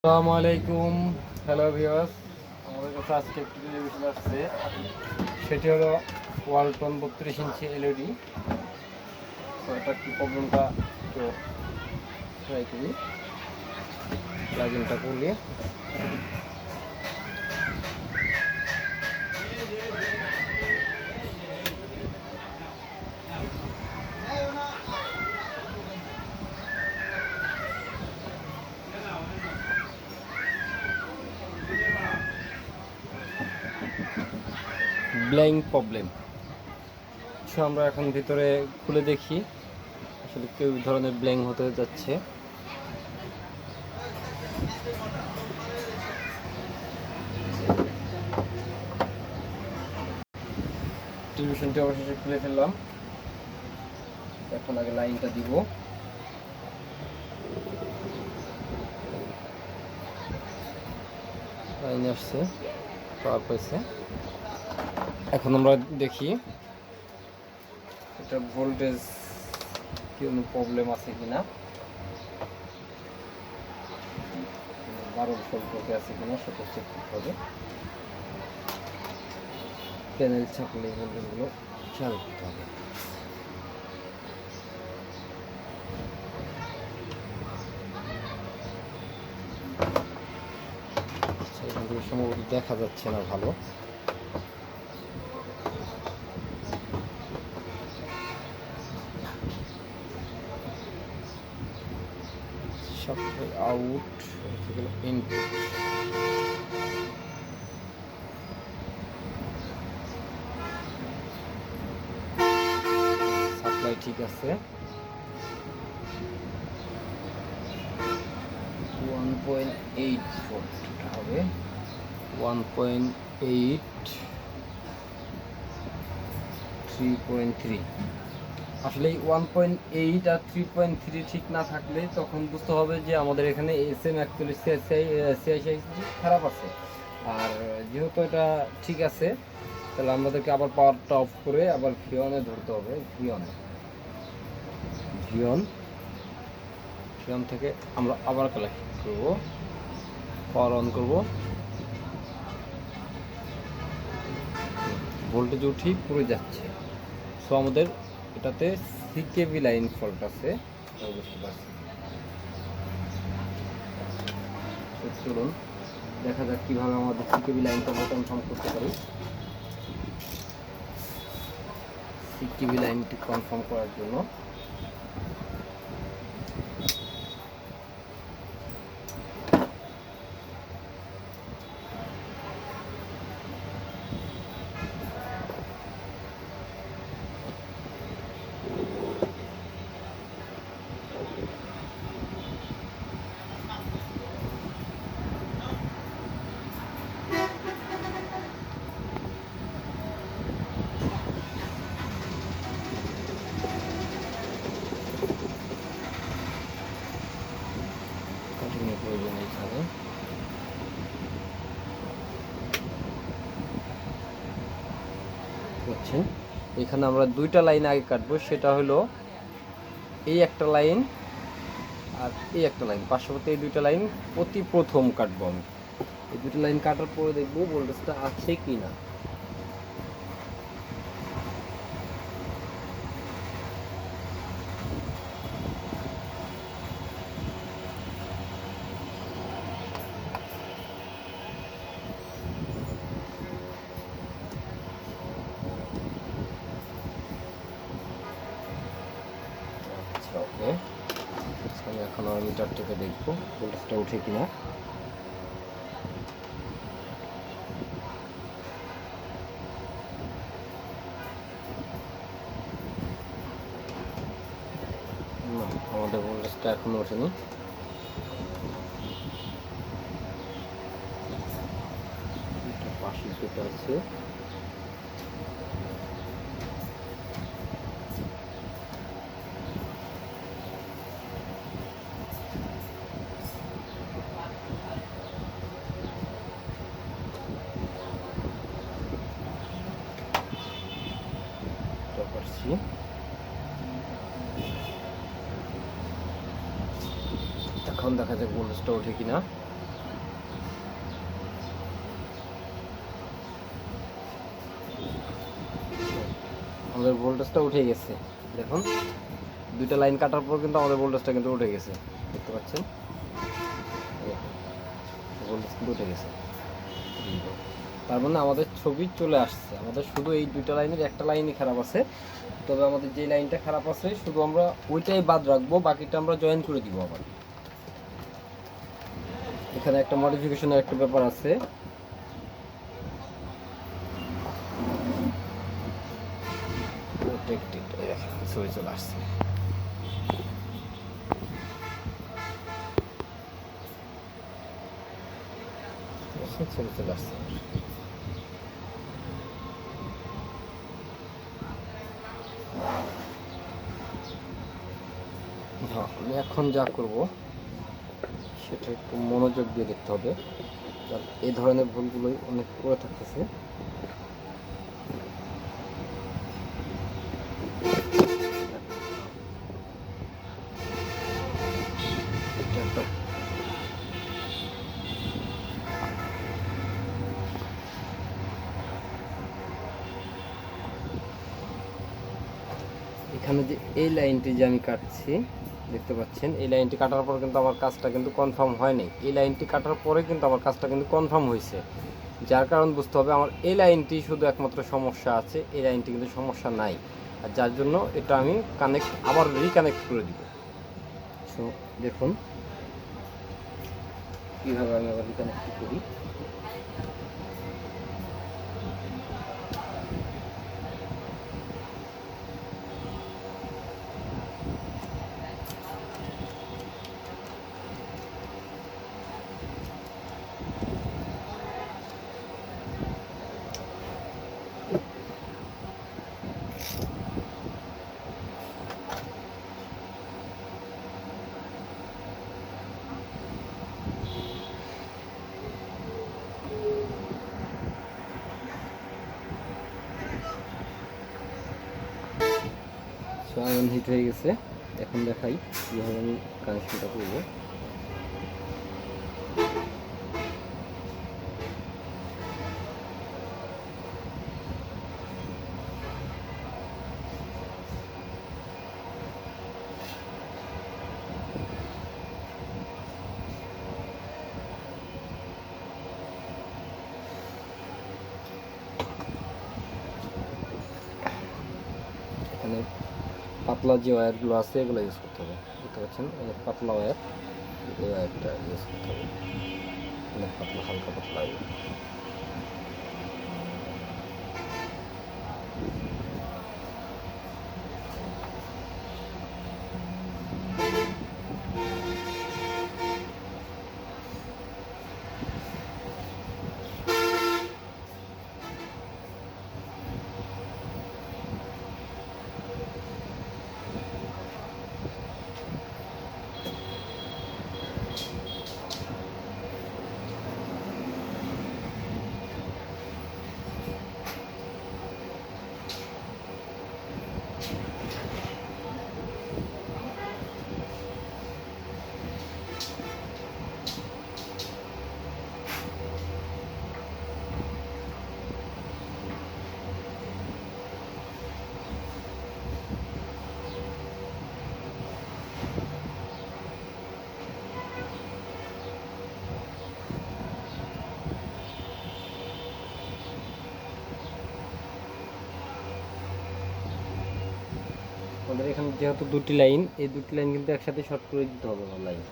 আসসালামু আলাইকুম। Hello viewers, আমাদের কাছে আজকে একটি টেলিভিশন আসছে। সেটি হলো ওয়ালটন 32 ইঞ্চি এলইডি। তো এটা কি প্রবলেমটা একটু ট্রাই করি। প্লাগ ইনটা করলে ব্ল্যাঙ্ক প্রবলেম। সো আমরা এখন ভিতরে খুলে দেখি আসলে কেউ ধরনের ব্ল্যাঙ্ক হতে যাচ্ছে। টেলিভিশনটি অবশেষে খুলে ফেললাম। এখন আগে লাইনটা দিব। লাইন আসছে, পাওয়ার পাইছে। এখন আমরা দেখি এটা ভোল্টেজ কোনো প্রবলেম আছে কিনা, 12 ভোল্ট আছে কিনা সেটা চেক করতে হবে। প্যানেল ছাপলে ভোল্টেজগুলো খেয়াল করতে হবে। এখান থেকে সম্ভবত দেখা যাচ্ছে না ভালো। Supply out, input. সাপ্লাই ঠিক আছে, 1.8 ভোল্ট হবে। 1.8, 3.3। আসলে এই 1.8 আর 3.3 ঠিক না থাকলে তখন বুঝতে হবে যে আমাদের এখানে এসএম অ্যাকচুয়ালি সিআইসি খারাপ আছে। আর যেহেতু এটা ঠিক আছে, তাহলে আমাদেরকে আবার পাওয়ারটা অফ করে আবার ভিয়নে ধরতে হবে। ভিয়ন থেকে আমরা আবার কালেক্ট করব, পাওয়ার অন করব। ভোল্টেজ ঠিক পড়ে যাচ্ছে। সো আমাদের এটাতে সিকেবি লাইন ফল্ট আছে, বুঝতে পারছি। চলুন দেখা যাক কীভাবে আমাদের সিকেবি লাইনটা আমরা কনফার্ম করতে পারি। সিকেবি লাইনটি কনফার্ম করার জন্য প্রয়োজন এখানে। বুঝছেন, এখানে আমরা দুইটা লাইন আগে কাটবো। সেটা হলো এই একটা লাইন আর এই একটা লাইন, পার্শ্ববর্তী এই দুইটা লাইন অতি প্রথম কাটবো আমি। এই দুটো লাইন কাটার পরে দেখবো ভোল্টেজটা আছে কি না। আচ্ছা, ওকে। আমি এখন আর মিটার থেকে দেখবো ভোল্টেজটা উঠে কিনা। আমাদের ভোল্টেজটা এখনো ওঠেনি। পাশে যেটা আছে পারছি। এখন দেখা যাক ভোল্টেজটা ওঠে কিনা। আমাদের ভোল্টেজটা উঠে গেছে, দেখুন দুইটা লাইন কাটার পর কিন্তু আমাদের ভোল্টেজটা কিন্তু উঠে গেছে, দেখতে পাচ্ছেন ভোল্টেজ কিন্তু উঠে গেছে। তার মানে আমাদের ছবি চলে আসছে। আমাদের শুধু এই দুইটা লাইনের একটা লাইনই খারাপ আছে, তবে আমাদের যে লাইনটা খারাপ আছে শুধু আমরা ওইটাই বাদ রাখবো, বাকিটা আমরা জয়েন করে দিব। আবার এখানে একটা মডিফিকেশনের একটা ব্যাপার আছে, ছবি চলে আসছে। ছবি চলে আসছে। আমি এখন যা করব সেটা একটু মনোযোগ দিয়ে দেখতে হবে, কারণ এই ধরনের ভুলগুলোই অনেক করে থাকতেছে। এখানে যে এই লাইনটি যে আমি কাটছি, দেখতে পাচ্ছেন এই লাইনটি কাটার পর কিন্তু আমার কাজটা কিন্তু কনফার্ম হয়নি। এই লাইনটি কাটার পরে কিন্তু আমার কাজটা কিন্তু কনফার্ম হয়েছে, যার কারণ বুঝতে হবে আমার এই লাইনটি শুধু একমাত্র সমস্যা আছে, এই লাইনটি কিন্তু সমস্যা নাই। আর যার জন্য এটা আমি আবার রিকানেক্ট করে দিব। সো দেখুন কীভাবে আমি আবার রিকানেক্ট করি। আয়রন হিট হয়ে গেছে, এখন দেখাই কীভাবে আমি কানেকশনটা করবো। এখানে পাতলা যে ওয়্যারগুলো আছে এগুলো ইউজ করতে হবে, দেখতে পাচ্ছেন পাতলা ওয়্যার, এই ওয়্যারটা ইউজ করতে হবে, অনেক পাতলা, হালকা পাতলা। আমাদের এখানে যেহেতু দুটি লাইন, এই দুটি লাইন কিন্তু একসাথে শর্ট করে দিতে হবে আমার লাইন।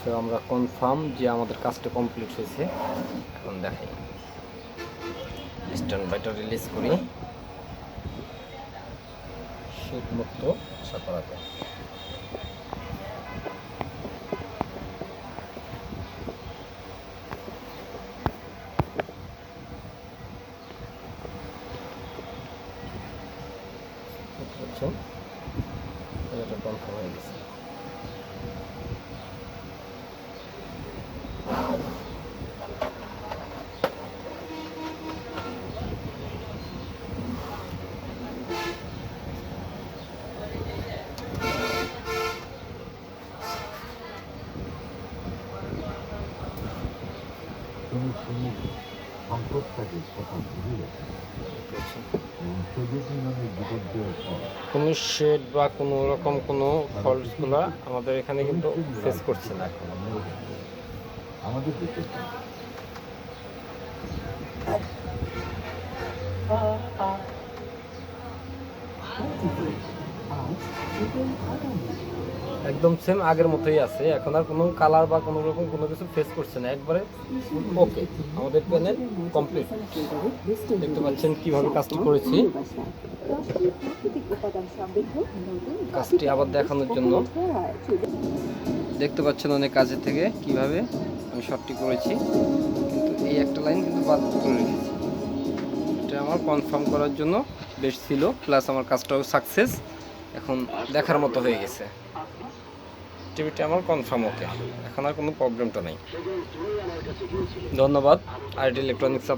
তো আমরা কনফার্ম যে আমাদের কাজটা কমপ্লিট হয়েছে। এখন দেখাই, স্ট্যান্ড বাইটা রিলিজ করি, শীত মুক্ত আশা করা যায়। এটা কনফার্ম হয়ে গেছে। কোনো শেড বা কোনো রকম কোনো ফল্টসগুলো আমাদের এখানে কিন্তু ফেস করছে না এখন। আমাদের একদম সেম আগের মতোই আছে, এখন আর কোনো কালার বা কোনো রকম কোনো কিছু ফেস করছে না, একবারে ওকে। আমাদের প্যানেল কমপ্লিট। দেখতে পাচ্ছেন কিভাবে কাজটি করেছি। কাজটি আবার দেখানোর জন্য দেখতে পাচ্ছেন অনেক কাছে থেকে কিভাবে আমি শটটি করেছি, কিন্তু এই একটা লাইন কিন্তু বাদ করে রেখেছি। এটা আমার কনফার্ম করার জন্য বেশ ছিল, প্লাস আমার কাজটাও সাকসেস এখন দেখার মতো হয়ে গেছে। টিভিটা আমার কনফার্ম ওকে, এখন আর কোনো প্রবলেমটা নেই। ধন্যবাদ আরটি ইলেকট্রনিক্স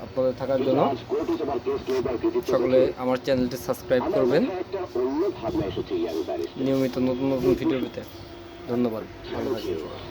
আপনাদের থাকার জন্য। সকলে আমার চ্যানেলটি সাবস্ক্রাইব করবেন নিয়মিত নতুন নতুন ভিডিও পেতে। ধন্যবাদ, ভালো থাকবেন।